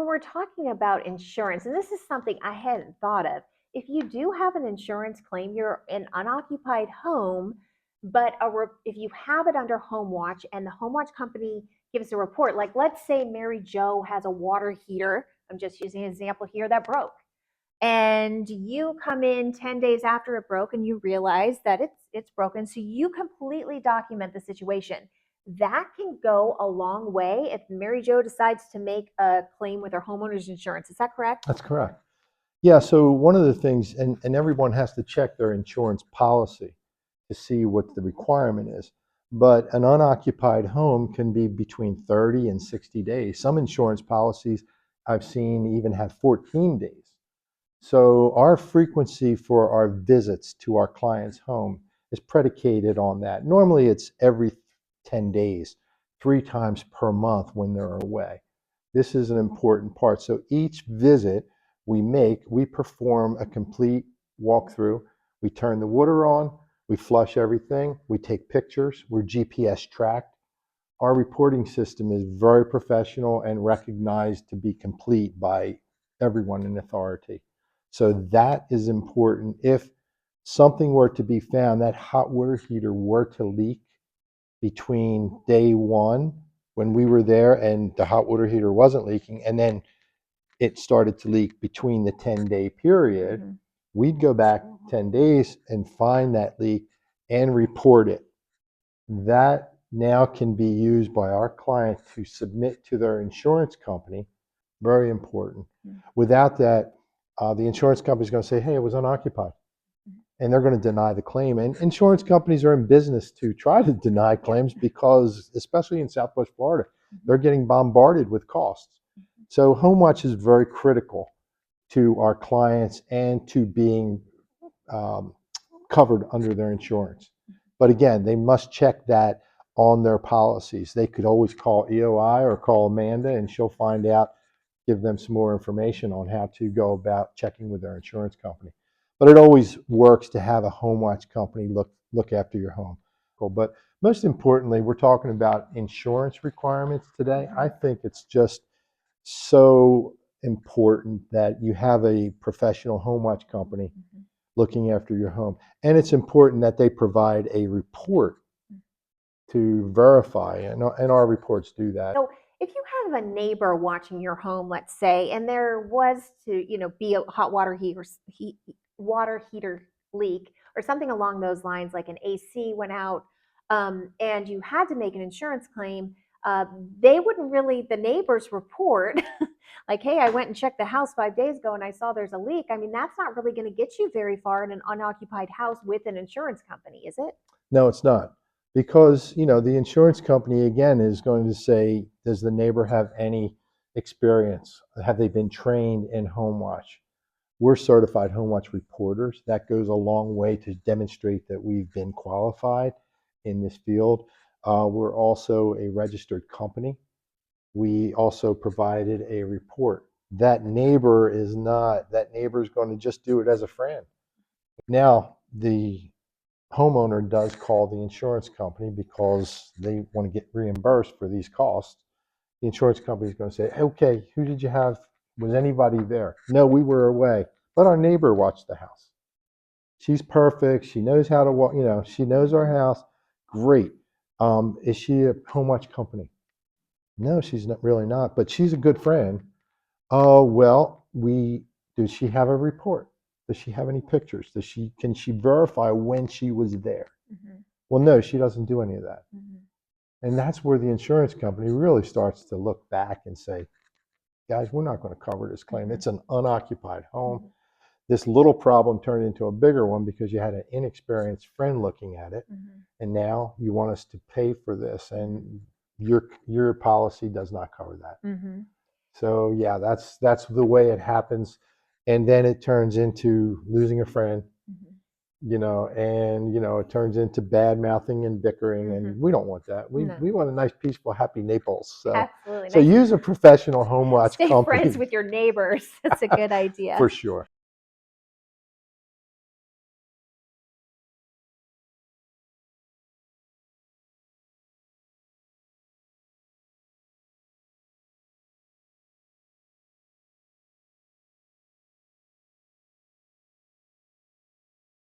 when we're talking about insurance, and this is something I hadn't thought of, if you do have an insurance claim, you're an unoccupied home, but if you have it under Homewatch and the Homewatch company gives a report, like let's say Mary Jo has a water heater, I'm just using an example here, that broke. And you come in 10 days after it broke and you realize that it's broken. So you completely document the situation. That can go a long way if Mary Jo decides to make a claim with her homeowner's insurance. Is that correct? That's correct. Yeah, so one of the things, and everyone has to check their insurance policy to see what the requirement is. But an unoccupied home can be between 30 and 60 days. Some insurance policies I've seen even have 14 days. So our frequency for our visits to our client's home is predicated on that. Normally it's every 10 days, 3 times per month when they're away. This is an important part. So each visit we perform a complete walkthrough. We turn the water on, we flush everything, we take pictures, we're GPS tracked. Our reporting system is very professional and recognized to be complete by everyone in authority. So that is important. If something were to be found, that hot water heater were to leak between day one when we were there and the hot water heater wasn't leaking, and then it started to leak between the 10-day period, we'd go back 10 days and find that leak and report it. That now can be used by our client to submit to their insurance company. Very important. Without that, the insurance company is going to say, hey, it was unoccupied. And they're going to deny the claim. And insurance companies are in business to try to deny claims because, especially in Southwest Florida, they're getting bombarded with costs. So Homewatch is very critical to our clients and to being covered under their insurance. But again, they must check that on their policies. They could always call EOI or call Amanda and she'll find out, give them some more information on how to go about checking with their insurance company. But it always works to have a Homewatch company look after your home. But most importantly, we're talking about insurance requirements today. I think it's just so important that you have a professional Homewatch company looking after your home. And it's important that they provide a report to verify, and our reports do that. So if you have a neighbor watching your home, let's say, and there was to, be a hot water heater leak or something along those lines, like an AC went out, and you had to make an insurance claim, they wouldn't really, the neighbors report like, hey, I went and checked the house 5 days ago and I saw there's a leak. I mean, that's not really going to get you very far in an unoccupied house with an insurance company, is it? No, it's not. Because, the insurance company, again, is going to say, does the neighbor have any experience? Have they been trained in Homewatch? We're certified Homewatch reporters. That goes a long way to demonstrate that we've been qualified in this field. We're also a registered company. We also provided a report. That neighbor is going to just do it as a friend. Now, the homeowner does call the insurance company because they want to get reimbursed for these costs. The insurance company is going to say, okay, who did you have? Was anybody there? No, we were away, but our neighbor watched the house. She's perfect. She knows how to walk, she knows our house. Great. Is she a Homewatch company? No, she's not really not, but she's a good friend. Oh, well, does she have a report? Does she have any pictures? Can she verify when she was there? Well, no, she doesn't do any of that. And that's where the insurance company really starts to look back and say, guys, we're not going to cover this claim. It's an unoccupied home. This little problem turned into a bigger one because you had an inexperienced friend looking at it. And now you want us to pay for this, and your policy does not cover that. So yeah, that's the way it happens. And then it turns into losing a friend, and it turns into bad mouthing and bickering, and we don't want that. We want a nice, peaceful, happy Naples. So, absolutely. So use a professional Homewatch company. Stay company. friends with your neighbors. That's a good idea. For sure.